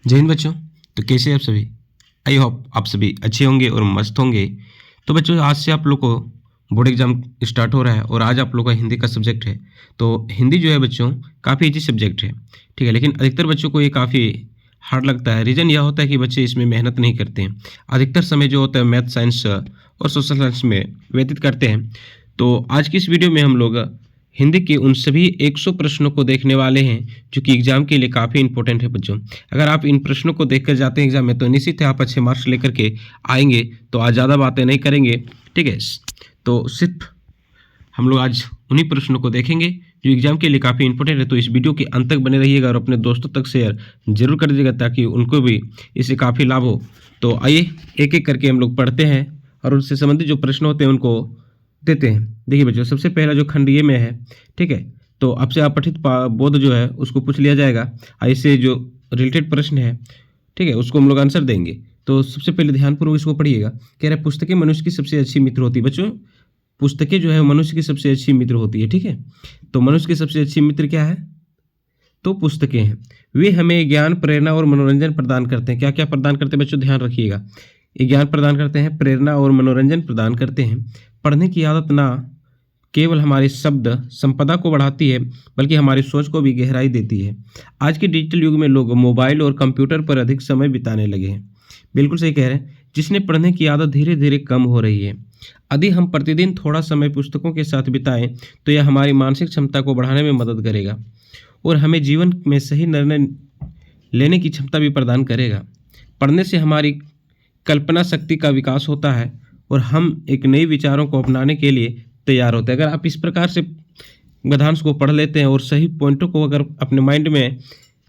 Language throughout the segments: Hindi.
जय हिंद बच्चों। तो कैसे हैं आप सभी? आई होप आप सभी अच्छे होंगे और मस्त होंगे। तो बच्चों आज से आप लोग को बोर्ड एग्जाम स्टार्ट हो रहा है और आज आप लोग का हिंदी का सब्जेक्ट है। तो हिंदी जो है बच्चों काफ़ी इजी सब्जेक्ट है, ठीक है, लेकिन अधिकतर बच्चों को ये काफ़ी हार्ड लगता है। रीज़न यह होता है कि बच्चे इसमें मेहनत नहीं करते हैं। अधिकतर समय जो होता है मैथ, साइंस और सोशल साइंस में व्यतीत करते हैं। तो आज की इस वीडियो में हम लोग हिंदी के उन सभी 100 प्रश्नों को देखने वाले हैं जो कि एग्जाम के लिए काफ़ी इंपॉर्टेंट है बच्चों। अगर आप इन प्रश्नों को देखकर जाते हैं एग्जाम में तो निश्चित है आप अच्छे मार्क्स लेकर के आएंगे। तो आज ज़्यादा बातें नहीं करेंगे, ठीक है। तो सिर्फ हम लोग आज उन्हीं प्रश्नों को देखेंगे जो एग्जाम के लिए काफ़ी इंपॉर्टेंट है। तो इस वीडियो के अंत तक बने रहिएगा और अपने दोस्तों तक शेयर जरूर कर दीजिएगा ताकि उनको भी इससे काफ़ी लाभ हो। तो आइए एक एक करके हम लोग पढ़ते हैं और उनसे संबंधित जो प्रश्न होते हैं उनको देते हैं। देखिए बच्चों, सबसे पहला जो खंड ये में है, ठीक है, तो आपसे अपठित बोध जो है उसको पूछ लिया जाएगा। इससे जो रिलेटेड प्रश्न है, ठीक है, उसको हम लोग आंसर देंगे। तो सबसे पहले ध्यानपूर्वक इसको पढ़िएगा। कह रहा है पुस्तकें मनुष्य की सबसे अच्छी मित्र होती है। बच्चों पुस्तकें जो है मनुष्य की सबसे अच्छी मित्र होती है, ठीक है। तो मनुष्य की सबसे अच्छी मित्र क्या है? तो पुस्तकें हैं। वे हमें ज्ञान, प्रेरणा और मनोरंजन प्रदान करते हैं। क्या क्या प्रदान करते हैं बच्चों? ध्यान रखिएगा। ये ज्ञान प्रदान करते हैं, प्रेरणा और मनोरंजन प्रदान करते हैं। पढ़ने की आदत ना केवल हमारी शब्द संपदा को बढ़ाती है बल्कि हमारी सोच को भी गहराई देती है। आज के डिजिटल युग में लोग मोबाइल और कंप्यूटर पर अधिक समय बिताने लगे हैं। बिल्कुल सही कह रहे हैं, जिसने पढ़ने की आदत धीरे धीरे कम हो रही है। यदि हम प्रतिदिन थोड़ा समय पुस्तकों के साथ बिताएं तो यह हमारी मानसिक क्षमता को बढ़ाने में मदद करेगा और हमें जीवन में सही निर्णय लेने की क्षमता भी प्रदान करेगा। पढ़ने से हमारी कल्पना शक्ति का विकास होता है और हम एक नए विचारों को अपनाने के लिए तैयार होते हैं। अगर आप इस प्रकार से गद्यांश को पढ़ लेते हैं और सही पॉइंटों को अगर अपने माइंड में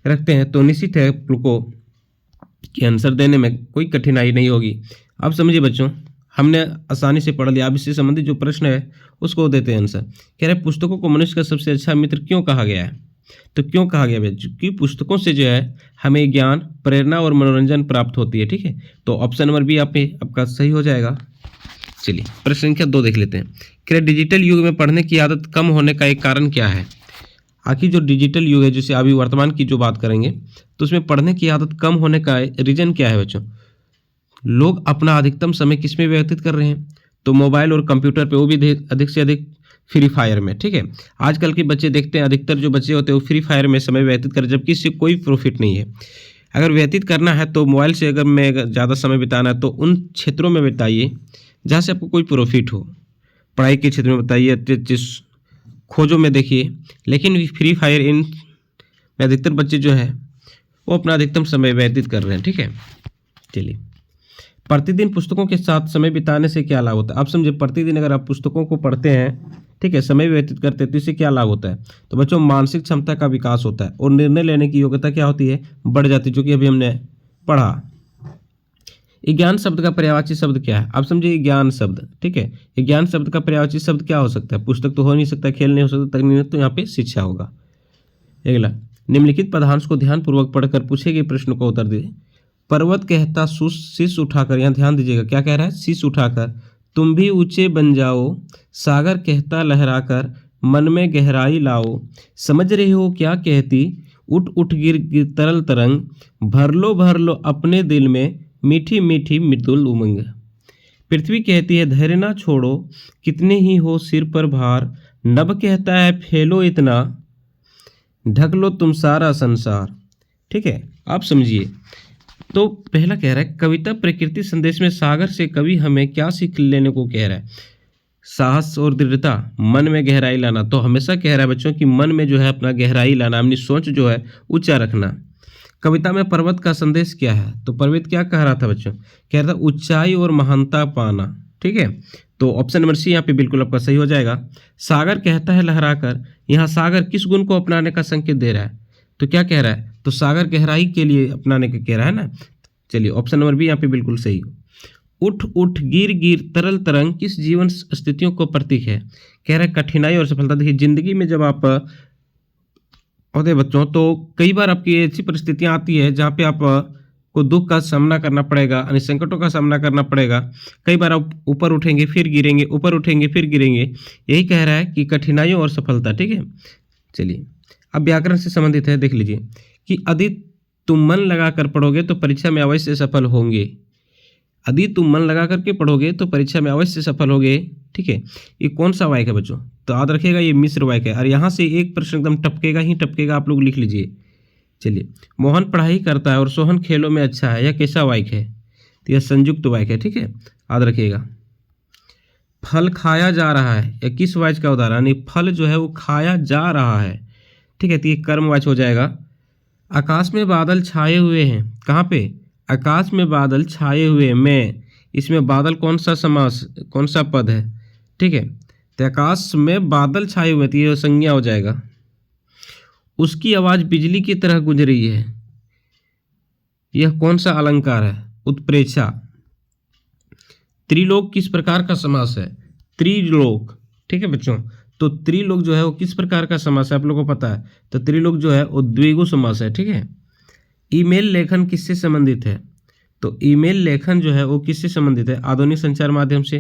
रखते हैं तो निश्चित है आपको कि आंसर देने में कोई कठिनाई नहीं होगी। अब समझिए बच्चों, हमने आसानी से पढ़ लिया। अब इससे संबंधित जो प्रश्न है उसको देते हैं आंसर। कह रहे पुस्तकों को मनुष्य का सबसे अच्छा मित्र क्यों कहा गया है? तो क्यों कहा गया बच्चों? क्योंकि पुस्तकों से जो है हमें ज्ञान, प्रेरणा और मनोरंजन प्राप्त होती है, ठीक है। तो ऑप्शन नंबर बी आपका सही हो जाएगा। चलिए प्रश्न संख्या 2 देख लेते हैं। क्या डिजिटल युग में पढ़ने की आदत कम होने का एक कारण क्या है? आखिर जो डिजिटल युग है, जैसे अभी वर्तमान की जो बात करेंगे तो उसमें पढ़ने की आदत कम होने का रीजन क्या है बच्चों? लोग अपना अधिकतम समय किस में व्यतीत कर रहे हैं? तो मोबाइल और कंप्यूटर पे, वो भी अधिक से अधिक फ्री फायर में, ठीक है। आजकल के बच्चे देखते हैं, अधिकतर जो बच्चे होते हैं वो फ्री फायर में समय व्यतीत कर, जबकि इससे कोई प्रॉफिट नहीं है। अगर व्यतीत करना है तो मोबाइल से अगर ज़्यादा समय बिताना है तो उन क्षेत्रों में बिताइए जहाँ से आपको कोई प्रॉफिट हो। पढ़ाई के क्षेत्र में बताइए, जिस खोजों में देखिए। लेकिन फ्री फायर इन में अधिकतर बच्चे जो है वो अपना अधिकतम समय व्यतीत कर रहे हैं, ठीक है। चलिए, प्रतिदिन पुस्तकों के साथ समय बिताने से क्या लाभ होता है? आप समझे, प्रतिदिन अगर आप पुस्तकों को पढ़ते हैं, ठीक है, समय व्यतीत करते हैं तो इससे क्या लाभ होता है? तो बच्चों मानसिक क्षमता का विकास होता है और निर्णय लेने की योग्यता क्या होती है? बढ़ जाती है, जो कि अभी हमने पढ़ा। ज्ञान शब्द का पर्यायवाची शब्द क्या है? आप समझिए ज्ञान शब्द, ठीक है। ज्ञान शब्द का पर्यायवाची शब्द क्या हो सकता है? पुस्तक तो हो नहीं सकता, खेल नहीं हो सकता, तकनीक, तो यहाँ पे शिक्षा होगा। अगला, निम्नलिखित पदांश को ध्यानपूर्वक पढ़कर पूछे गए प्रश्न को उत्तर दीजिए। पर्वत कहता शीश उठाकर, यहाँ ध्यान दीजिएगा क्या कह रहा है? शीश उठाकर तुम भी ऊंचे बन जाओ। सागर कहता लहराकर मन में गहराई लाओ। समझ रहे हो क्या कहती? उठ उठ गिर गिर तरल तरंग। भर लो अपने दिल में मीठी मीठी मृदुल उमंग। पृथ्वी कहती है धैर्य ना छोड़ो, कितने ही हो सिर पर भार। नभ कहता है फैलो इतना, ढक लो तुम सारा संसार, ठीक है। आप समझिए, तो पहला कह रहा है कविता प्रकृति संदेश में सागर से कवि हमें क्या सीख लेने को कह रहा है? साहस और दृढ़ता, मन में गहराई लाना। तो हमेशा कह रहा है बच्चों कि मन में जो है अपना गहराई लाना, अपनी सोच जो है ऊंचा रखना। कविता में पर्वत का संदेश क्या है? तो पर्वत क्या कह रहा था बच्चों? कह रहा था ऊंचाई और महानता पाना, ठीक है। तो ऑप्शन नंबर सी यहाँ पे बिल्कुल आपका सही हो जाएगा। सागर कहता है लहराकर, यहाँ सागर किस गुण को अपनाने का संकेत दे रहा है? तो क्या कह रहा है? तो सागर गहराई के लिए अपनाने का कह रहा है ना। चलिए ऑप्शन नंबर बी यहाँ पे बिल्कुल सही हो। उठ उठ गिर गिर तरल तरंग किस जीवन स्थितियों को प्रतीक है? कह रहा है कठिनाई और सफलता। देखिए जिंदगी में जब आप होते बच्चों तो कई बार आपकी ऐसी परिस्थितियां आती है जहाँ पे आप को दुख का सामना करना पड़ेगा, यानी संकटों का सामना करना पड़ेगा। कई बार आप ऊपर उठेंगे फिर गिरेंगे, ऊपर उठेंगे फिर गिरेंगे। यही कह रहा है कि कठिनाइयों और सफलता, ठीक है। चलिए अब व्याकरण से संबंधित है, देख लीजिए कि तुम मन लगा कर पढ़ोगे तो परीक्षा में अवश्य सफल होंगे। यदि तुम मन लगा करके पढ़ोगे तो परीक्षा में अवश्य सफल होगे। ठीक है, ये कौन सा वाक्य है बच्चों? तो याद रखिएगा ये मिश्र वाक्य है। और यहाँ से एक प्रश्न एकदम टपकेगा ही टपकेगा, आप लोग लिख लीजिए। चलिए, मोहन पढ़ाई करता है और सोहन खेलों में अच्छा है, यह कैसा वाक्य है? तो यह संयुक्त वाक्य है। ठीक है, याद रखिएगा। फल खाया जा रहा है, यह किस वाक्य का उदाहरण? यानी फल जो है वो खाया जा रहा है। ठीक है, तो ये कर्मवाच्य हो जाएगा। आकाश में बादल छाए हुए हैं, कहाँ पे? आकाश में बादल छाए हुए में, इसमें बादल कौन सा समास, कौन सा पद है? ठीक है, तो आकाश में बादल छाए हुए, तो ये संज्ञा हो जाएगा। उसकी आवाज़ बिजली की तरह गूंज रही है, यह कौन सा अलंकार है? उत्प्रेक्षा। त्रिलोक किस प्रकार का समास है? त्रिलोक। ठीक है बच्चों, तो त्रिलोक जो है वो किस प्रकार का समास है आप लोगों को पता है? तो त्रिलोक जो है वो द्विगु समास है। ठीक है, ईमेल लेखन किससे संबंधित है? तो ईमेल लेखन जो है वो किससे संबंधित है? आधुनिक संचार माध्यम से,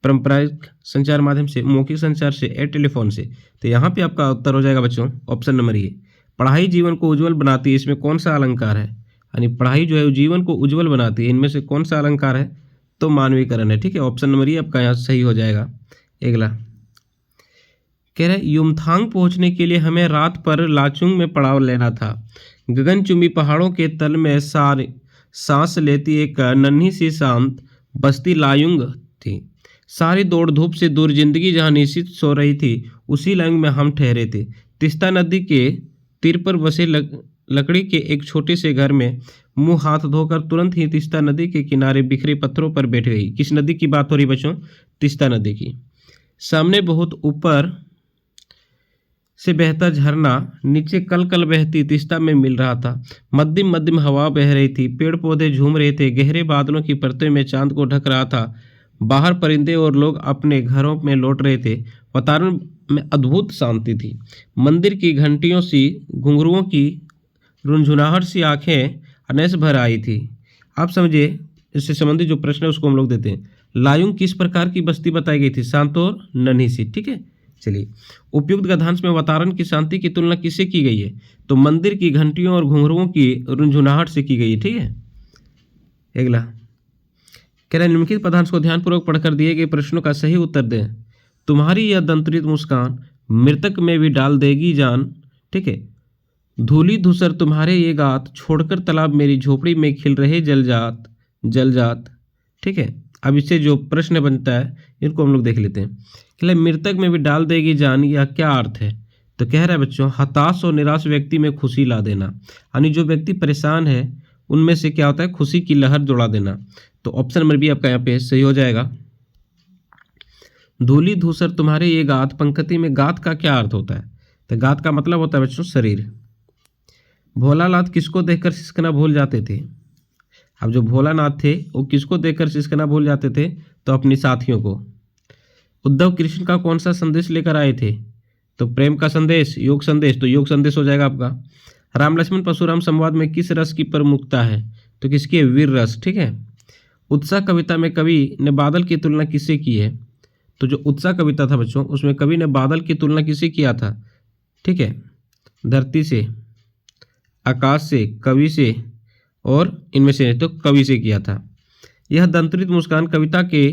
पारंपरिक संचार माध्यम से, मौखिक संचार से, या टेलीफोन से। तो यहाँ पे आपका उत्तर हो जाएगा बच्चों ऑप्शन नंबर ए। पढ़ाई जीवन को उज्जवल बनाती है, इसमें कौन सा अलंकार है? यानी पढ़ाई जो है वो जीवन को उज्जवल बनाती है, इनमें से कौन सा अलंकार है? तो मानवीकरण है। ठीक है, ऑप्शन नंबर ए आपका यहाँ सही हो जाएगा। अगला कह रहे युमथांग पहुंचने के लिए हमें रात पर लाचुंग में पड़ाव लेना था। गगनचुंबी पहाड़ों के तल में सांस लेती एक नन्ही सी शांत बस्ती लायुंग थी। सारी दौड़ धूप से दूर जिंदगी जहाँ निश्चित सो रही थी, उसी लायुंग में हम ठहरे थे। तीस्ता नदी के तीर पर बसे लकड़ी के एक छोटे से घर में मुंह हाथ धोकर तुरंत ही तीस्ता नदी के किनारे बिखरे पत्थरों पर बैठ गई। किस नदी की बात हो रही बच्चों? तीस्ता नदी की। सामने बहुत ऊपर से बहता झरना नीचे कल कल बहती तीस्ता में मिल रहा था। मध्यम मध्यम हवा बह रही थी, पेड़ पौधे झूम रहे थे, गहरे बादलों की परतों में चांद को ढक रहा था। बाहर परिंदे और लोग अपने घरों में लौट रहे थे। वातावरण में अद्भुत शांति थी। मंदिर की घंटियों सी, घुंघरुओं की रुंझुनाहट सी आंखें अनैस भर आई थी। आप समझिए, इससे संबंधित जो प्रश्न है उसको हम लोग देते हैं। लायुंग किस प्रकार की बस्ती बताई गई थी? शांत और नन्ही सी। ठीक है, चलिए, उपयुक्त गद्यांश में वातावरण की शांति की तुलना किससे की गई है? तो मंदिर की घंटियों और घुंघरुओं की रुंझुनाहट से की गई है। ठीक है, अगला कह रहे निम्नलिखित पदांश को ध्यानपूर्वक पढ़कर दिए गए प्रश्नों का सही उत्तर दें। तुम्हारी यह दंतरित मुस्कान मृतक में भी डाल देगी जान। ठीक है, धूली धूसर तुम्हारे ये गात, छोड़कर तालाब मेरी झोपड़ी में खिल रहे जलजात जलजात। ठीक है, अब इससे जो प्रश्न बनता है इनको हम लोग देख लेते हैं। कि मृतक में भी डाल देगी जान, यह क्या अर्थ है? तो कह रहा है बच्चों, हताश और निराश व्यक्ति में खुशी ला देना। यानी जो व्यक्ति परेशान है उनमें से क्या होता है? खुशी की लहर दौड़ा देना। तो ऑप्शन नंबर बी आपका यहाँ पे सही हो जाएगा। धूली धूसर तुम्हारे ये गात, पंक्ति में गात का क्या अर्थ होता है? तो गात का मतलब होता है बच्चों शरीर। भोलानाथ किसको देखकर सिसकना भूल जाते थे? अब जो भोलानाथ थे वो किसको देखकर सिसकना भूल जाते थे? तो अपनी साथियों को। उद्धव कृष्ण का कौन सा संदेश लेकर आए थे? तो प्रेम का संदेश, योग संदेश। तो योग संदेश हो जाएगा आपका। राम लक्ष्मण परशुराम संवाद में किस रस की प्रमुखता है? तो किसकी है? वीर रस। ठीक है, उत्साह कविता में कवि ने बादल की तुलना किससे की है? तो जो उत्साह कविता था बच्चों उसमें कवि ने बादल की तुलना किससे किया था? ठीक है, धरती से, आकाश से, कवि से, और इनमें से तो कवि से किया था। यह दंतरित मुस्कान कविता के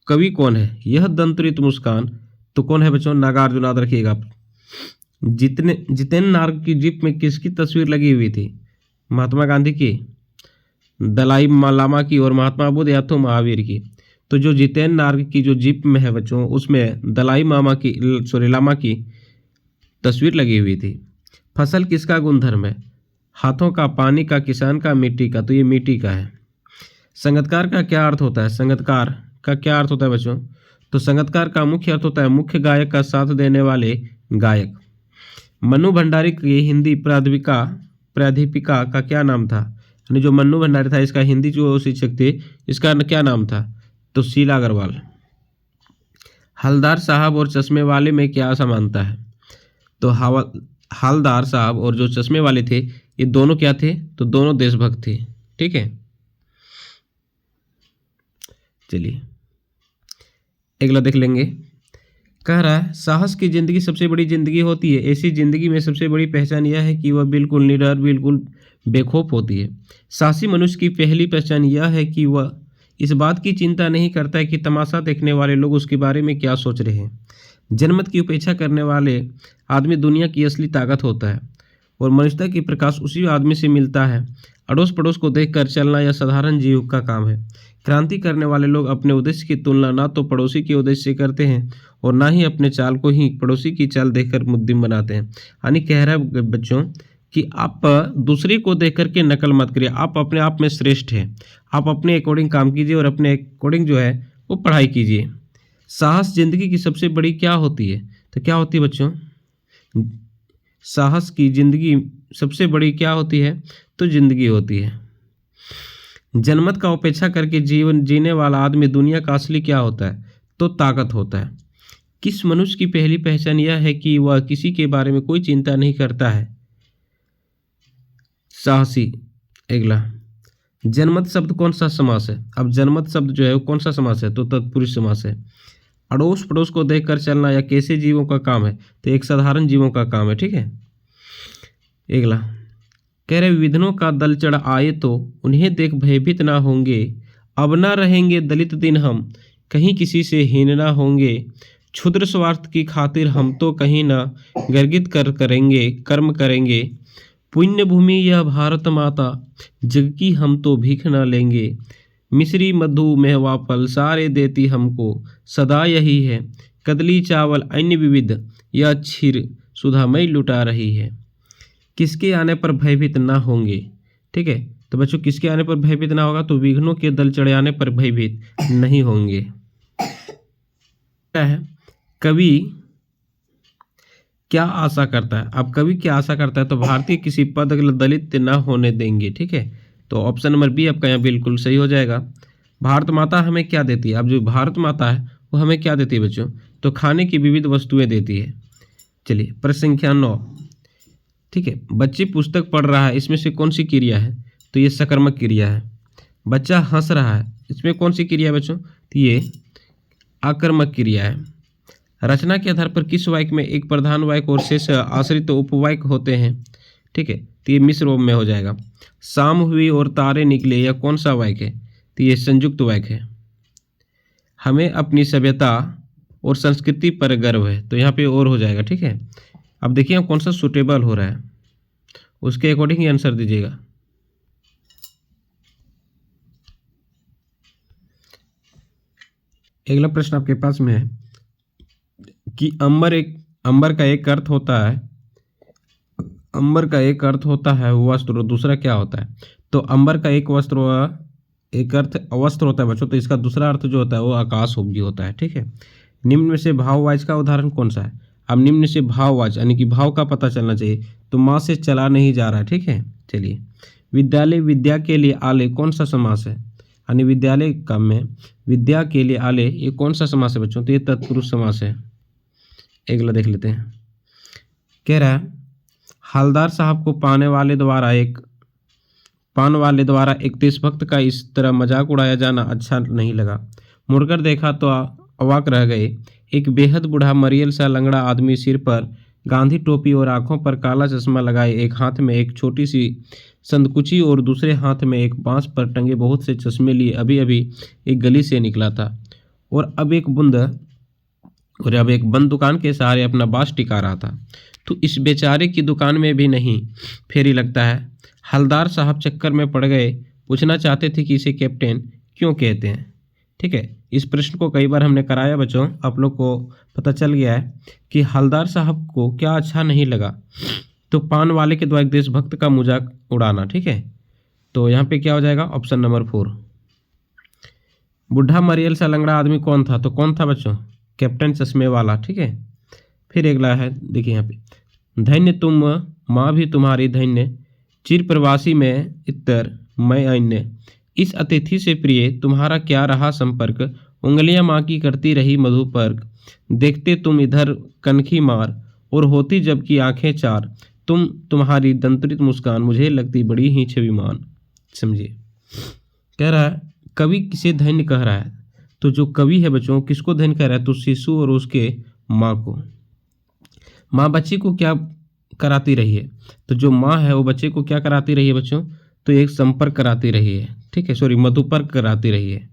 कवि कौन है? यह दंतरित मुस्कान तो कौन है बच्चों? नागार्जुन। याद रखिएगा आप। जितेंद्र नार्ग की जीप में किसकी तस्वीर लगी हुई थी? महात्मा गांधी की, दलाई लामा की, और महात्मा बुद्ध या तो महावीर की। तो जो जितेंद्र नार्ग की जो जीप में है बच्चों उसमें दलाई लामा की तस्वीर लगी हुई थी। फसल किसका गुणधर्म है? हाथों का, पानी का, किसान का, मिट्टी का। तो ये मिट्टी का है। संगीतकार का क्या अर्थ होता है? संगीतकार का क्या अर्थ होता है बच्चों? तो संगीतकार का मुख्य अर्थ होता है मुख्य गायक का साथ देने वाले गायक। मन्नू भंडारी की हिंदी प्राध्यापिका का क्या नाम था? यानी जो मन्नू भंडारी था इसका हिंदी जो शिक्षक थे इसका क्या नाम था? तो शीला अग्रवाल। हलदार साहब और चश्मे वाले में क्या समानता है? तो हलदार साहब और जो चश्मे वाले थे ये दोनों क्या थे? तो दोनों देशभक्त थे। ठीक है, चलिए अगला देख लेंगे। कह रहा है साहस की ज़िंदगी सबसे बड़ी ज़िंदगी होती है। ऐसी ज़िंदगी में सबसे बड़ी पहचान यह है कि वह बिल्कुल निडर, बिल्कुल बेखौफ होती है। साहसी मनुष्य की पहली पहचान यह है कि वह इस बात की चिंता नहीं करता है कि तमाशा देखने वाले लोग उसके बारे में क्या सोच रहे हैं। जनमत की उपेक्षा करने वाले आदमी दुनिया की असली ताकत होता है और मनुष्यता की प्रकाश उसी आदमी से मिलता है। अड़ोस पड़ोस को देखकर चलना यह साधारण जीव का काम है। क्रांति करने वाले लोग अपने उद्देश्य की तुलना ना तो पड़ोसी के उद्देश्य से करते हैं और ना ही अपने चाल को ही पड़ोसी की चाल देखकर मुद्दिम बनाते हैं। यानी कह रहा है बच्चों कि आप दूसरे को देख करके नकल मत करिए। आप अपने आप में श्रेष्ठ हैं। आप अपने अकॉर्डिंग काम कीजिए और अपने अकॉर्डिंग जो है वो पढ़ाई कीजिए। साहस जिंदगी की सबसे बड़ी क्या होती है? तो क्या होती है बच्चों? साहस की जिंदगी सबसे बड़ी क्या होती है? तो जिंदगी होती है। जनमत का उपेक्षा करके जीवन जीने वाला आदमी दुनिया का असली क्या होता है? तो ताकत होता है। किस मनुष्य की पहली पहचान यह है कि वह किसी के बारे में कोई चिंता नहीं करता है? साहसी। अगला, जनमत शब्द कौन सा समास है? अब जनमत शब्द जो है वो कौन सा समास है? तो तत्पुरुष समास है। अड़ोस पड़ोस को देखकर चलना या कैसे जीवों का काम है? तो एक साधारण जीवों का काम है। ठीक है। अगला कह रहे विघ्नों का दल चढ़ आए तो उन्हें देख भयभीत ना होंगे। अब ना रहेंगे दलित दिन हम, कहीं किसी से हीन ना होंगे। क्षुद्र स्वार्थ की खातिर हम तो कहीं ना गर्गित करेंगे कर्म करेंगे। पुण्य भूमि यह भारत माता, जग की हम तो भीख ना लेंगे। मिश्री मधु मेहवा फल सारे देती हमको, सदा यही है। कदली चावल अन्य विविध, यह क्षीर सुधामय लुटा रही है। किसके आने पर भयभीत ना होंगे? ठीक है। तो बच्चों किसके आने पर भयभीत ना होगा? तो विघ्नों के दल चढ़े आने पर भयभीत नहीं होंगे। क्या है? कवि क्या आशा करता है? अब कवि क्या आशा करता है? तो भारतीय किसी पद दलित ना होने देंगे। ठीक है। तो ऑप्शन नंबर बी आपका यहाँ बिल्कुल सही हो जाएगा। भारत माता हमें क्या देती है? अब जो भारत माता है वो हमें क्या देती है बच्चों? तो खाने की विविध वस्तुएं देती है। चलिए प्रश्न संख्या 9। ठीक है। बच्ची पुस्तक पढ़ रहा है, इसमें से कौन सी क्रिया है? तो ये सकर्मक क्रिया है। बच्चा हंस रहा है, इसमें कौन सी क्रिया है बच्चों? तो ये आकर्मक क्रिया है। रचना के आधार पर किस वाक्य में एक प्रधान वाक्य और शेष आश्रित उपवाक्य होते हैं? ठीक है। तो ये मिश्र में हो जाएगा। शाम हुई और तारे निकले, यह कौन सा वाक्य है? तो ये संयुक्त वाक्य है। हमें अपनी सभ्यता और संस्कृति पर गर्व है, तो यहाँ पे और हो जाएगा। ठीक है। अब देखिए कौन सा सुटेबल हो रहा है, उसके अकॉर्डिंग ही आंसर दीजिएगा। अगला प्रश्न आपके पास में है कि अंबर का एक अर्थ होता है, अंबर का एक अर्थ होता है वस्त्र, दूसरा क्या होता है? तो अंबर का एक अर्थ वस्त्र होता है बच्चों, तो इसका दूसरा अर्थ जो होता है वो आकाश भी होता है। ठीक है। निम्न में से भाववाच्य का उदाहरण कौन सा है? अब निम्न से भाववाच्य यानी कि भाव का पता चलना चाहिए। तो माँ से चला नहीं जा रहा है। ठीक है। चलिए विद्यालय विद्या के लिए आले कौन सा समास है? यानी विद्यालय का में विद्या के लिए आले, ये कौन सा समास है बच्चों? तो ये तत्पुरुष समास है। अगला देख लेते हैं। कह रहा है हलदार साहब को पान वाले द्वारा एक देशभक्त का इस तरह मजाक उड़ाया जाना अच्छा नहीं लगा। मुड़कर देखा तो अवाक रह गए। एक बेहद बूढ़ा मरियल सा लंगड़ा आदमी, सिर पर गांधी टोपी और आंखों पर काला चश्मा लगाए, एक हाथ में एक छोटी सी संदकुची और दूसरे हाथ में एक बांस पर टंगे बहुत से चश्मे लिए अभी अभी एक गली से निकला था और अब एक बंद दुकान के सहारे अपना बाँस टिका रहा था। तो इस बेचारे की दुकान में भी नहीं फेरी लगता है। हलदार साहब चक्कर में पड़ गए, पूछना चाहते थे कि इसे कैप्टन क्यों कहते हैं। ठीक है। इस प्रश्न को कई बार हमने कराया बच्चों, आप लोग को पता चल गया है कि हलदार साहब को क्या अच्छा नहीं लगा? तो पान वाले के द्वारा एक देशभक्त का मजाक उड़ाना। ठीक है। तो यहाँ पे क्या हो जाएगा? Option number 4। बुढ़ा मरियल सा लंगड़ा आदमी कौन था? तो कौन था बच्चों? कैप्टन चश्मे वाला। ठीक है। फिर अगला है, देखिए यहाँ पे, धन्य तुम माँ भी तुम्हारी धन्य, चिर प्रवासी में इतर मैं अन्य। इस अतिथि से प्रिय तुम्हारा क्या रहा संपर्क, उंगलियां माँ की करती रही मधुपर्क। देखते तुम इधर कनखी मार और होती जबकि आंखें चार, तुम्हारी दंतरित मुस्कान मुझे लगती बड़ी ही छविमान। समझिए कह रहा है कवि किसे धन्य कह रहा है? तो जो कवि है बच्चों किसको धन्य कह रहा है? तो शिशु और उसके माँ को। माँ बच्ची को क्या कराती रही है? तो जो माँ है वो बच्चे को क्या कराती रही है बच्चों? तो एक संपर्क कराती रही है, ठीक है, सॉरी, मधुपर्क कराती रही है।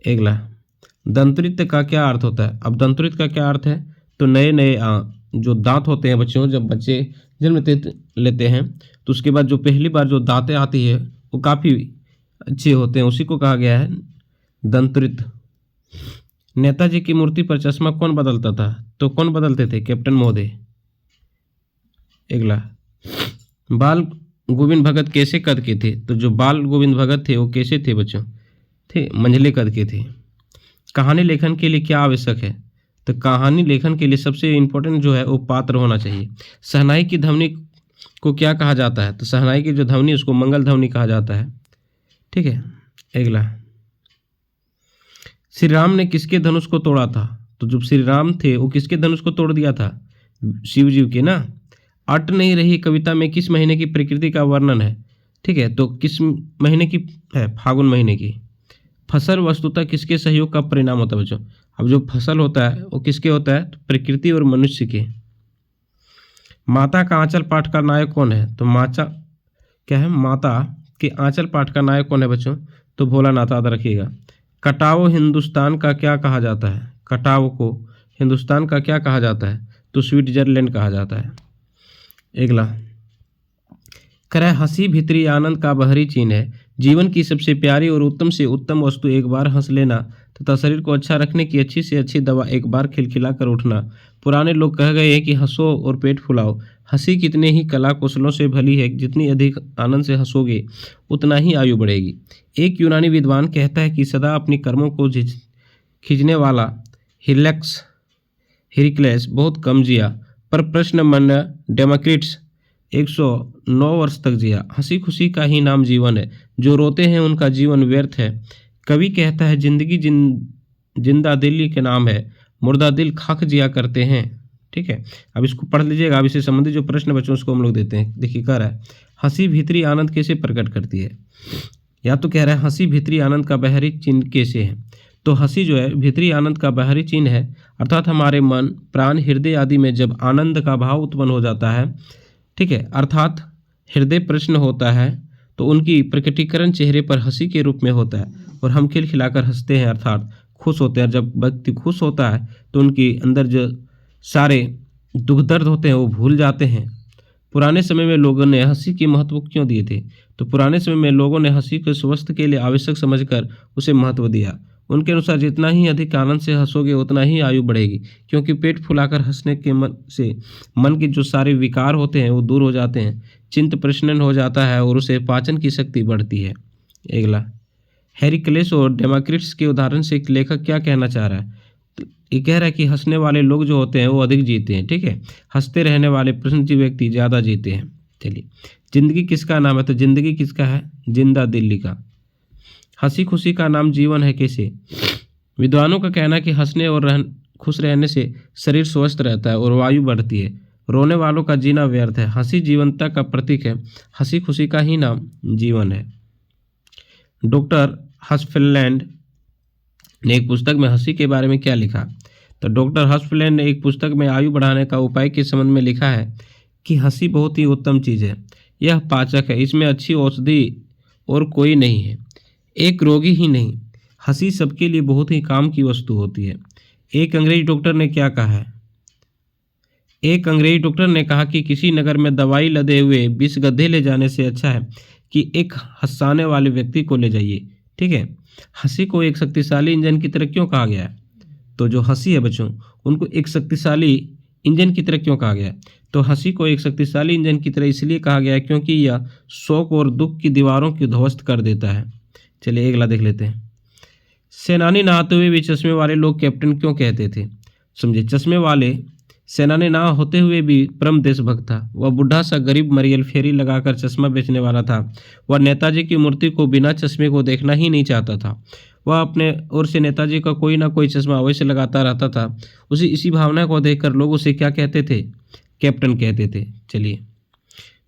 अगला, दंतुरित का क्या अर्थ होता है? अब दंतुरित का क्या अर्थ है? तो नए नए जो दांत होते हैं बच्चों, जब बच्चे जन्म लेते हैं तो उसके बाद जो पहली बार जो दांतें आती है वो काफ़ी अच्छे होते हैं, उसी को कहा गया है दंतुरित। नेताजी की मूर्ति पर चश्मा कौन बदलता था? तो कौन बदलते थे? कैप्टन महोदय। अगला, बाल गोविंद भगत कैसे कद के थे? तो जो बाल गोविंद भगत थे वो कैसे थे बच्चों? थे मंझले कद के थे। कहानी लेखन के लिए क्या आवश्यक है? तो कहानी लेखन के लिए सबसे इम्पोर्टेंट जो है वो पात्र होना चाहिए। शहनाई की ध्वनि को क्या कहा जाता है? तो शहनाई की जो ध्वनि उसको मंगल ध्वनि कहा जाता है, ठीक है। अगला, श्री राम ने किसके धनुष को तोड़ा था? तो जब श्री राम थे वो किसके धनुष को तोड़ दिया था? शिव जी के ना। अट नहीं रही कविता में किस महीने की प्रकृति का वर्णन है? ठीक है, तो किस महीने की है? फागुन महीने की। फसल वस्तुतः किसके सहयोग का परिणाम होता है बच्चों? अब जो फसल होता है वो किसके होता है? तो प्रकृति और मनुष्य के। माता का आंचल पाठ का नायक कौन है? तो माता क्या है? माता के आंचल पाठ का नायक कौन है बच्चों? तो भोलानाथ, याद रखिएगा। कटाव हिंदुस्तान का क्या कहा जाता है? कटाव को हिंदुस्तान का क्या कहा जाता है? तो स्विट्जरलैंड कहा जाता है। अगला, करे हंसी भीतरी आनंद का बाहरी चिन्ह है। जीवन की सबसे प्यारी और उत्तम से उत्तम वस्तु एक बार हंस लेना तथा शरीर को अच्छा रखने की अच्छी से अच्छी दवा एक बार खिलखिला कर उठना। पुराने लोग कह गए हैं कि हंसो और पेट फुलाओ। हंसी कितने ही कला कौशलों से भली है, जितनी अधिक आनंद से हंसोगे उतना ही आयु बढ़ेगी। एक यूनानी विद्वान कहता है कि सदा अपनी कर्मों को खींचने वाला हिरक्लेस बहुत कम जिया, पर प्रश्न मन डेमोक्रिट्स 109 वर्ष तक जिया। हंसी खुशी का ही नाम जीवन है, जो रोते हैं उनका जीवन व्यर्थ है। कवि कहता है जिंदगी जिंदा दिल के नाम है, मुर्दा दिल खाक जिया करते हैं, ठीक है। अब इसको पढ़ लीजिएगा। अब इससे संबंधित जो प्रश्न बच्चों उसको हम लोग देते हैं। देखिए कह रहा है हंसी भीतरी आनंद कैसे प्रकट करती है? या तो कह रहा है हंसी भीतरी आनंद का बाहरी चिन्ह कैसे है? तो हंसी जो है भीतरी आनंद का बाहरी चिन्ह है, अर्थात हमारे मन प्राण हृदय आदि में जब आनंद का भाव उत्पन्न हो जाता है, ठीक है, अर्थात हृदय प्रश्न होता है तो उनकी प्रकटीकरण चेहरे पर हंसी के रूप में होता है और हम खिलखिलाकर हंसते हैं, अर्थात खुश होते हैं। जब व्यक्ति खुश होता है तो उनके अंदर जो सारे दुख दर्द होते हैं वो भूल जाते हैं। पुराने समय में लोगों ने हंसी के महत्व क्यों दिए थे? तो पुराने समय में लोगों ने हंसी को स्वास्थ्य के लिए आवश्यक समझकर उसे महत्व दिया। उनके अनुसार जितना ही अधिक आनंद से हंसोगे उतना ही आयु बढ़ेगी, क्योंकि पेट फुलाकर हंसने के मन के जो सारे विकार होते हैं वो दूर हो जाते हैं, चिंत प्रश्न हो जाता है और उसे पाचन की शक्ति बढ़ती है। अगला, हेरिक्लेस और डेमोक्रिट्स के उदाहरण से एक लेखक क्या कहना चाह रहा है? ये कह रहा है कि हंसने वाले लोग जो होते हैं वो अधिक जीते हैं, ठीक है, हंसते रहने वाले प्रश्नजीवी व्यक्ति ज़्यादा जीते हैं। चलिए, जिंदगी किसका नाम है? तो जिंदगी किसका है? जिंदा दिल्ली का। हंसी खुशी का नाम जीवन है कैसे? विद्वानों का कहना है कि हंसने और खुश रहने से शरीर स्वस्थ रहता है और वायु बढ़ती है। रोने वालों का जीना व्यर्थ है। हंसी जीवंतता का प्रतीक है। हंसी खुशी का ही नाम जीवन है। डॉक्टर हर्षफील्ड ने एक पुस्तक में हंसी के बारे में क्या लिखा? तो डॉक्टर हर्षफील्ड ने एक पुस्तक में आयु बढ़ाने का उपाय के संबंध में लिखा है कि हंसी बहुत ही उत्तम चीज़ है, यह पाचक है, इसमें अच्छी औषधि और कोई नहीं है, एक रोगी ही नहीं, हंसी सबके लिए बहुत ही काम की वस्तु होती है। एक अंग्रेजी डॉक्टर ने क्या कहा है? एक अंग्रेजी डॉक्टर ने कहा कि किसी नगर में दवाई लदे हुए 20 गड्ढे ले जाने से अच्छा है कि एक हंसाने वाले व्यक्ति को ले जाइए, ठीक है। हंसी को एक शक्तिशाली इंजन की तरह क्यों कहा गया है? तो जो हंसी है बच्चों उनको एक शक्तिशाली इंजन की तरह क्यों कहा गया है? तो हंसी को एक शक्तिशाली इंजन की तरह इसलिए कहा गया है क्योंकि यह शोक और दुख की दीवारों की ध्वस्त कर देता है। चलिए अगला देख लेते हैं। सेनानी नहाते हुए भी चश्मे वाले लोग कैप्टन क्यों कहते थे? समझे, चश्मे वाले सेनानी ना होते हुए भी परम देशभक्त था। वह बूढ़ा सा गरीब मरियल फेरी लगाकर चश्मा बेचने वाला था। वह नेताजी की मूर्ति को बिना चश्मे को देखना ही नहीं चाहता था। वह अपने ओर से नेताजी का कोई ना कोई चश्मा अवश्य लगाता रहता था। इसी भावना को देखकर लोग उसे क्या कहते थे? कैप्टन कहते थे। चलिए,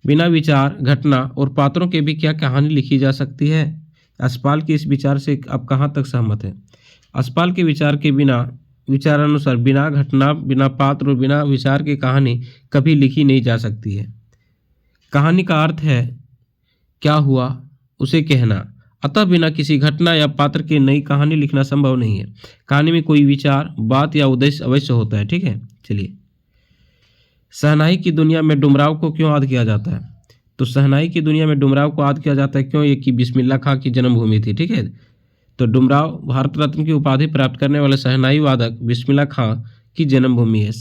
बिना विचार, घटना और पात्रों के भी क्या कहानी लिखी जा सकती है? अस्पाल के इस विचार से आप कहाँ तक सहमत हैं? अस्पाल के विचार के बिना विचारानुसार बिना घटना, बिना पात्र और बिना विचार की कहानी कभी लिखी नहीं जा सकती है। कहानी का अर्थ है क्या हुआ उसे कहना, अतः बिना किसी घटना या पात्र के नई कहानी लिखना संभव नहीं है। कहानी में कोई विचार, बात या उद्देश्य अवश्य होता है। ठीक है, चलिए। शहनाई की दुनिया में डुमराव को क्यों याद किया जाता है? तो शहनाई की दुनिया में डुमराव को याद किया जाता है क्यों? ये कि बिस्मिल्लाह खां की जन्मभूमि थी। ठीक है, तो डुमराव भारत रत्न की उपाधि प्राप्त करने वाले शहनाई वादक बिस्मिल्लाह खां की जन्मभूमि है।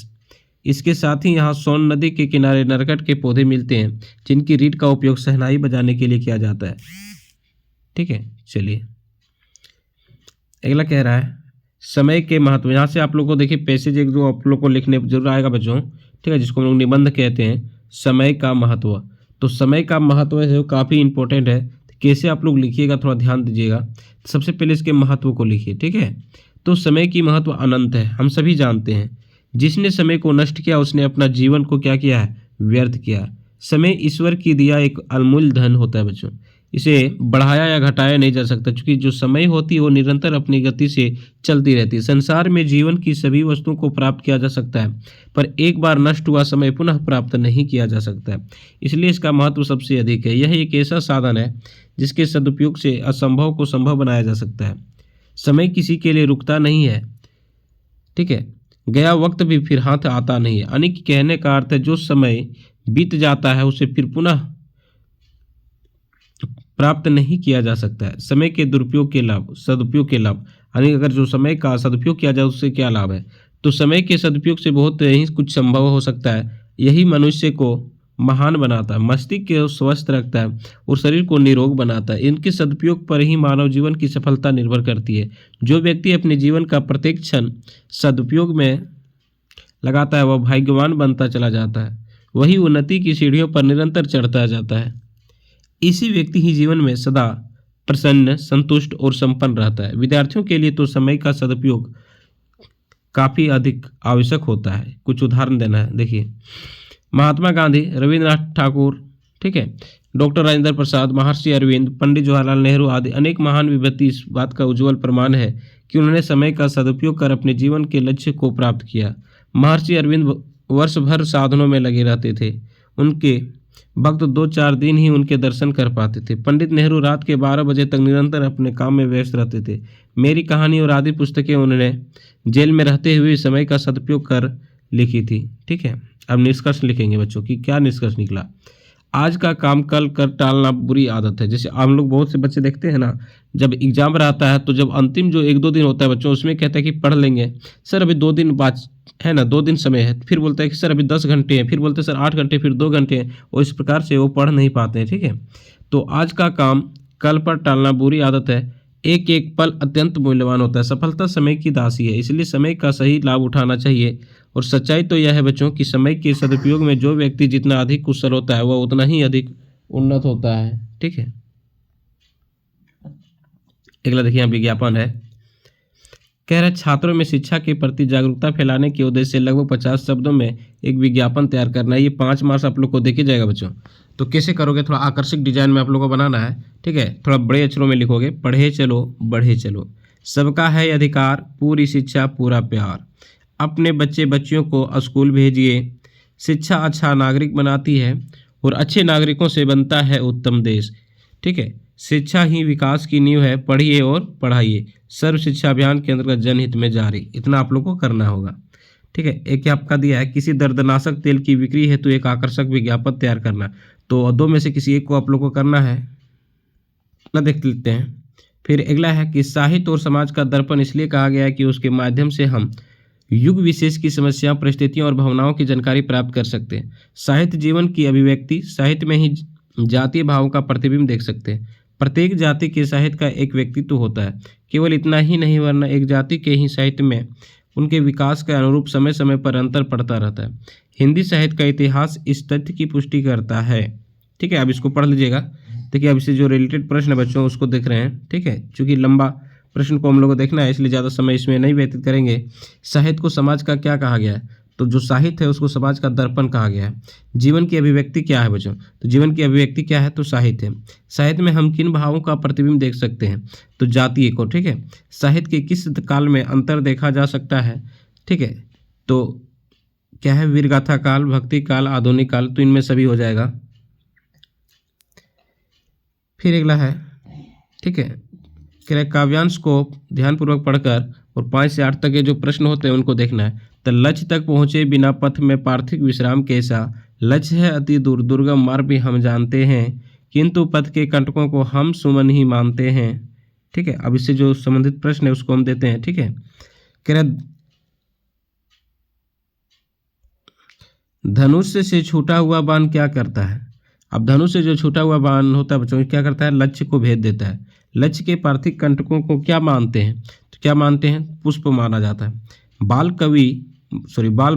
इसके साथ ही यहाँ सोन नदी के किनारे नरकट के पौधे मिलते हैं जिनकी रीढ़ का उपयोग शहनाई बजाने के लिए किया जाता है। ठीक है, चलिए। अगला कह रहा है समय के महत्व। यहाँ से आप लोग को देखिए पैसेज एक जो आप लोग को लिखने जरूर आएगा बच्चों। ठीक है, जिसको हम लोग निबंध कहते हैं, समय का महत्व। तो समय का महत्व है काफ़ी इंपॉर्टेंट है। कैसे आप लोग लिखिएगा थोड़ा ध्यान दीजिएगा। सबसे पहले इसके महत्व को लिखिए। ठीक है, तो समय की महत्व अनंत है, हम सभी जानते हैं। जिसने समय को नष्ट किया उसने अपना जीवन को क्या किया है? व्यर्थ किया। समय ईश्वर की दिया एक अनमोल धन होता है बच्चों, इसे बढ़ाया या घटाया नहीं जा सकता, क्योंकि जो समय होती है वो निरंतर अपनी गति से चलती रहती है। संसार में जीवन की सभी वस्तुओं को प्राप्त किया जा सकता है, पर एक बार नष्ट हुआ समय पुनः प्राप्त नहीं किया जा सकता है, इसलिए इसका महत्व सबसे अधिक है। यह एक ऐसा साधन है जिसके सदुपयोग से असंभव को संभव बनाया जा सकता है। समय किसी के लिए रुकता नहीं है। ठीक है, गया वक्त भी फिर हाथ आता नहीं है। यानी कि कहने का अर्थ है जो समय बीत जाता है उसे फिर पुनः प्राप्त नहीं किया जा सकता है। समय के दुरुपयोग के लाभ, सदुपयोग के लाभ, यानी अगर जो समय का सदुपयोग किया जाए उससे क्या लाभ है? तो समय के सदुपयोग से बहुत ही कुछ संभव हो सकता है। यही मनुष्य को महान बनाता है, मस्तिष्क को स्वस्थ रखता है और शरीर को निरोग बनाता है। इनके सदुपयोग पर ही मानव जीवन की सफलता निर्भर करती है। जो व्यक्ति अपने जीवन का प्रत्येक क्षण सदुपयोग में लगाता है वह भाग्यवान बनता चला जाता है, वही उन्नति की सीढ़ियों पर निरंतर चढ़ता जाता है। इसी व्यक्ति ही जीवन में सदा प्रसन्न, संतुष्ट और संपन्न रहता है। विद्यार्थियों के लिए तो समय का सदुपयोग काफ़ी अधिक आवश्यक होता है। कुछ उदाहरण देना है, देखिए। महात्मा गांधी, रविंद्रनाथ ठाकुर, ठीक है, डॉक्टर राजेंद्र प्रसाद, महर्षि अरविंद, पंडित जवाहरलाल नेहरू आदि अनेक महान विभूति इस बात का उज्जवल प्रमाण है कि उन्होंने समय का सदुपयोग कर अपने जीवन के लक्ष्य को प्राप्त किया। महर्षि अरविंद वर्ष भर साधनों में लगे रहते थे, उनके भक्त 2-4 दिन ही उनके दर्शन कर पाते थे। पंडित नेहरू रात के 12 बजे तक निरंतर अपने काम में व्यस्त रहते थे। मेरी कहानी और आदि पुस्तकें उन्होंने जेल में रहते हुए समय का सदुपयोग कर लिखी थी। ठीक है, अब निष्कर्ष लिखेंगे बच्चों की क्या निष्कर्ष निकला। आज का काम कल कर टालना बुरी आदत है। जैसे हम लोग बहुत से बच्चे देखते हैं ना, जब एग्जाम रहता है तो जब अंतिम जो 1-2 दिन होता है बच्चों, उसमें कहते हैं कि पढ़ लेंगे सर, अभी 2 दिन बाद है ना, 2 दिन समय है, फिर बोलता है कि सर अभी 10 घंटे हैं, फिर बोलते हैं सर 8 घंटे, फिर 2 घंटे हैं, और इस प्रकार से वो पढ़ नहीं पाते हैं। ठीक है, तो आज का काम कल पर टालना बुरी आदत है। एक एक पल अत्यंत मूल्यवान होता है। सफलता समय की दासी है, इसलिए समय का सही लाभ उठाना चाहिए। और सच्चाई तो यह है बच्चों कि समय के सदुपयोग में जो व्यक्ति जितना अधिक कुशल होता है वह उतना ही अधिक उन्नत होता है। ठीक है, अगला देखिए यहाँ विज्ञापन है। कह रहे छात्रों में शिक्षा के प्रति जागरूकता फैलाने के उद्देश्य से लगभग 50 शब्दों में एक विज्ञापन तैयार करना है। ये 5 मार्क्स आप लोग को देखे जाएगा बच्चों। तो कैसे करोगे? थोड़ा आकर्षक डिजाइन में आप लोग को बनाना है। ठीक है, थोड़ा बड़े अक्षरों में लिखोगे। पढ़े चलो बढ़े चलो, सबका है अधिकार, पूरी शिक्षा पूरा प्यार, अपने बच्चे बच्चियों को स्कूल भेजिए। शिक्षा अच्छा नागरिक बनाती है और अच्छे नागरिकों से बनता है उत्तम देश। ठीक है, शिक्षा ही विकास की नींव है, पढ़िए और पढ़ाइए। सर्व शिक्षा अभियान के अंतर्गत जनहित में जारी। इतना आप लोग को करना होगा। ठीक है, एक आपका दिया है किसी दर्दनाशक तेल की बिक्री है तो एक आकर्षक विज्ञापन तैयार करना। तो 2 में से किसी एक को आप लोग को करना है ना, देख लेते हैं। फिर अगला है कि साहित्य और समाज का दर्पण इसलिए कहा गया है कि उसके माध्यम से हम युग विशेष की समस्याओं, परिस्थितियों और भावनाओं की जानकारी प्राप्त कर सकते हैं। साहित्य जीवन की अभिव्यक्ति, साहित्य में ही जातीय भावों का प्रतिबिंब देख सकते हैं। प्रत्येक जाति के साहित्य का एक व्यक्तित्व होता है। केवल इतना ही नहीं, वरना एक जाति के ही साहित्य में उनके विकास के अनुरूप समय समय पर अंतर पड़ता रहता है। हिंदी साहित्य का इतिहास इस तथ्य की पुष्टि करता है। ठीक है, अब इसको पढ़ लीजिएगा। देखिए, अब इससे जो रिलेटेड प्रश्न है बच्चों उसको देख रहे हैं। ठीक है, चूँकि लंबा प्रश्न को हम लोग को देखना है इसलिए ज़्यादा समय इसमें नहीं व्यतीत करेंगे। साहित्य को समाज का क्या कहा गया है? तो जो साहित्य है उसको समाज का दर्पण कहा गया है। जीवन की अभिव्यक्ति क्या है बच्चों? तो जीवन की अभिव्यक्ति क्या है? तो साहित्य है। साहित्य में हम किन भावों का प्रतिबिंब देख सकते हैं? तो जातीय को। ठीक है, साहित्य के किस काल में अंतर देखा जा सकता है? ठीक है। तो क्या है, वीरगाथा काल, भक्ति काल, आधुनिक काल, तो इनमें सभी हो जाएगा। फिर अगला है, ठीक है, कह रहे काव्यांश को ध्यानपूर्वक पढ़कर और 5 से 8 तक के जो प्रश्न होते हैं उनको देखना है। तो लक्ष्य तक पहुँचे बिना पथ में पार्थिव विश्राम कैसा, लक्ष्य है अति दूर, दुर्गम मार्ग भी हम जानते हैं, किंतु पथ के कंटकों को हम सुमन ही मानते हैं। ठीक है, अब इससे जो संबंधित प्रश्न है उसको हम देते हैं। ठीक है, कह रहे धनुष से छूटा हुआ बाण क्या करता है। अब धनुष से जो छूटा हुआ बाण होता है बच्चों, क्या करता है, लक्ष्य को भेद देता है। लक्ष्य के पार्थिव कंटकों को क्या मानते हैं, तो क्या मानते हैं, पुष्प माना जाता है। बाल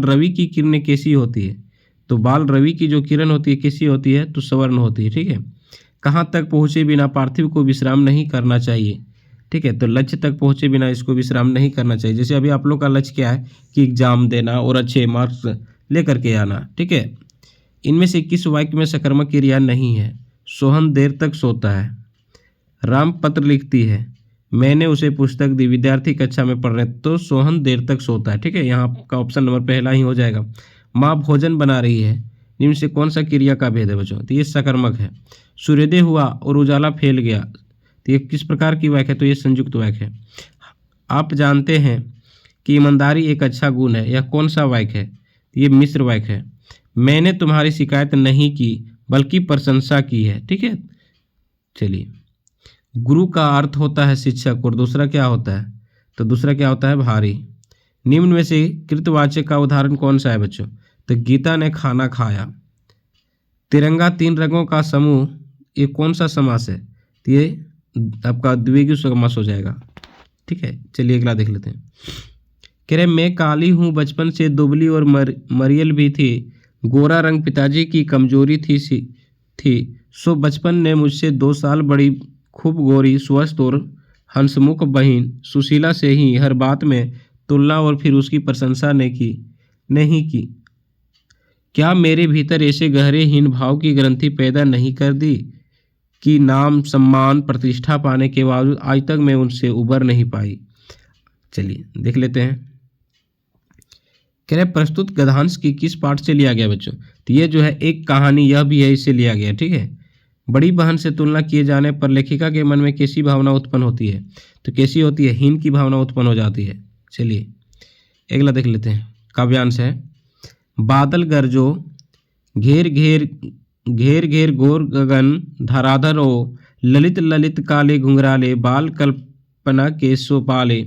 रवि की किरणें कैसी होती है, तो बाल रवि की जो किरण होती है कैसी होती है, तो सवर्ण होती है। ठीक है, कहाँ तक पहुँचे बिना पार्थिव को विश्राम नहीं करना चाहिए। ठीक है, तो लक्ष्य तक पहुँचे बिना इसको विश्राम नहीं करना चाहिए। जैसे अभी आप लोग का लक्ष्य क्या है कि एग्जाम देना और अच्छे मार्क्स लेकर के आना। ठीक है, इनमें से किस वाक्य में सकर्मक क्रिया नहीं है। सोहन देर तक सोता है, राम पत्र लिखती है, मैंने उसे पुस्तक दी, विद्यार्थी कक्षा में पढ़ रहे, तो सोहन देर तक सोता है। ठीक है, यहाँ का ऑप्शन नंबर पहला ही हो जाएगा। माँ भोजन बना रही है, निम्न से कौन सा क्रिया का भेद है बच्चों, तो ये सकर्मक है। सूर्योदय हुआ और उजाला फैल गया, तो ये किस प्रकार की वाक्य है, तो ये संयुक्त वाक्य है। आप जानते हैं कि ईमानदारी एक अच्छा गुण है, यह कौन सा वाक्य है, ये मिश्र वाक्य है। मैंने तुम्हारी शिकायत नहीं की बल्कि प्रशंसा की है। ठीक है, चलिए, गुरु का अर्थ होता है शिक्षक और दूसरा क्या होता है, तो दूसरा क्या होता है, भारी। निम्न में से कृतवाचक का उदाहरण कौन सा है बच्चों, तो गीता ने खाना खाया। तिरंगा 3 रंगों का समूह, ये कौन सा समास है, तो ये आपका द्विगु समास हो जाएगा। ठीक है, चलिए अगला देख लेते हैं। कह रहे मैं काली हूँ, बचपन से दुबली और मरियल भी थी, गोरा रंग पिताजी की कमजोरी थी सो बचपन ने मुझसे 2 साल बड़ी, खूब गोरी, स्वस्थ और हंसमुख बहन सुशीला से ही हर बात में तुलना और फिर उसकी प्रशंसा नहीं की। क्या मेरे भीतर ऐसे गहरे हीन भाव की ग्रंथि पैदा नहीं कर दी कि नाम, सम्मान, प्रतिष्ठा पाने के बावजूद आज तक मैं उनसे उबर नहीं पाई। चलिए देख लेते हैं। कह रहे प्रस्तुत गद्यांश की किस पाठ से लिया गया बच्चों, तो ये जो है एक कहानी, यह भी है, इससे लिया गया। ठीक है, बड़ी बहन से तुलना किए जाने पर लेखिका के मन में कैसी भावना उत्पन्न होती है, तो कैसी होती है, हीन की भावना उत्पन्न हो जाती है। चलिए अगला देख लेते हैं। काव्यांश है, बादल गरजो, घेर घेर गोर गगन, धराधर ओ, ललित ललित काले घुंघराले, बाल कल्पना के सोपाले,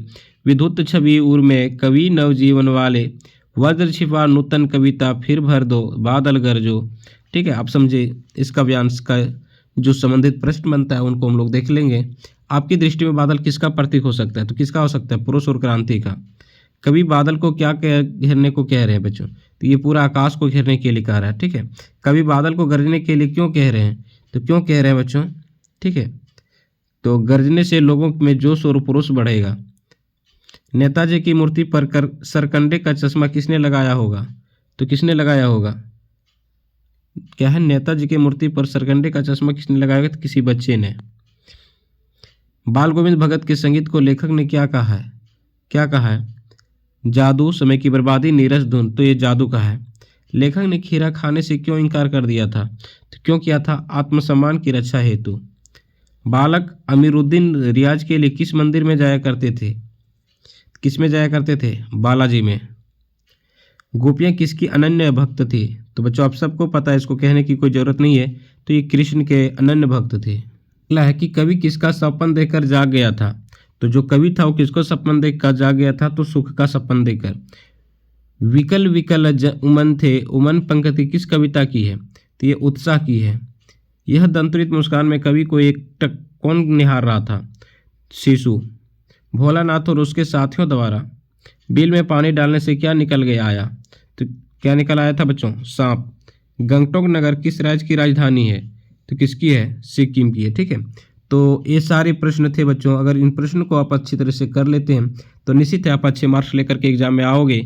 विद्युत छवि उर में कवि नवजीवन वाले, वज्र छिपा नूतन कविता फिर भर दो, बादल गरजो। ठीक है, आप समझे। इस काव्यांश का जो संबंधित प्रश्न बनता है उनको हम लोग देख लेंगे। आपकी दृष्टि में बादल किसका प्रतीक हो सकता है, तो किसका हो सकता है, पुरुष और क्रांति का। कवि बादल को क्या घेरने को कह रहे हैं बच्चों, तो ये पूरा आकाश को घेरने के लिए कह रहा है। ठीक है, कवि बादल को गरजने के लिए क्यों कह रहे हैं, तो क्यों कह रहे हैं बच्चों, ठीक है, तो गरजने से लोगों में जोश और पुरुष बढ़ेगा। नेताजी की मूर्ति पर सरकंडे का चश्मा किसने लगाया होगा, तो किसने लगाया होगा, क्या है, नेताजी की मूर्ति पर सरकंडे का चश्मा किसने लगाया होगा, तो किसी बच्चे ने। बाल गोविंद भगत के संगीत को लेखक ने क्या कहा है, जादू, समय की बर्बादी, नीरस धुन, तो ये जादू का है। लेखक ने खीरा खाने से क्यों इनकार कर दिया था, तो क्यों किया था, आत्मसम्मान की रक्षा हेतु। बालक अमीरुद्दीन रियाज के लिए किस मंदिर में जाया करते थे, किस में जाया करते थे, बालाजी में। गोपियाँ किसकी अनन्य भक्त थी, तो बच्चों आप सबको पता है, इसको कहने की कोई ज़रूरत नहीं है, तो ये कृष्ण के अनन्य भक्त थे। अगला है कि कवि किसका सपन देकर जाग गया था, तो जो कवि था वो किसको सपन देकर जाग गया था, तो सुख का सपन देकर। विकल विकल उमन थे, उमन पंक्ति किस कविता की है, तो ये उत्साह की है। यह दंतुरित मुस्कान में कवि को एक टक कौन निहार रहा था, शिशु। भोलानाथ और उसके साथियों द्वारा बिल में पानी डालने से क्या निकल के आया, तो क्या निकल आया था बच्चों, सांप। गंगटोक नगर किस राज्य की राजधानी है, तो किसकी है, सिक्किम की है। ठीक है, तो ये सारे प्रश्न थे बच्चों। अगर इन प्रश्न को आप अच्छी तरह से कर लेते हैं तो निश्चित है आप अच्छे मार्क्स लेकर के एग्जाम में आओगे।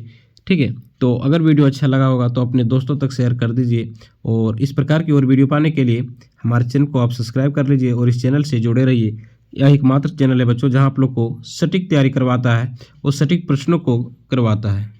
ठीक है, तो अगर वीडियो अच्छा लगा होगा तो अपने दोस्तों तक शेयर कर दीजिए, और इस प्रकार की और वीडियो पाने के लिए हमारे चैनल को आप सब्सक्राइब कर लीजिए और इस चैनल से जुड़े रहिए। यह एकमात्र चैनल है बच्चों जहां आप लोग को सटीक तैयारी करवाता है और सटीक प्रश्नों को करवाता है।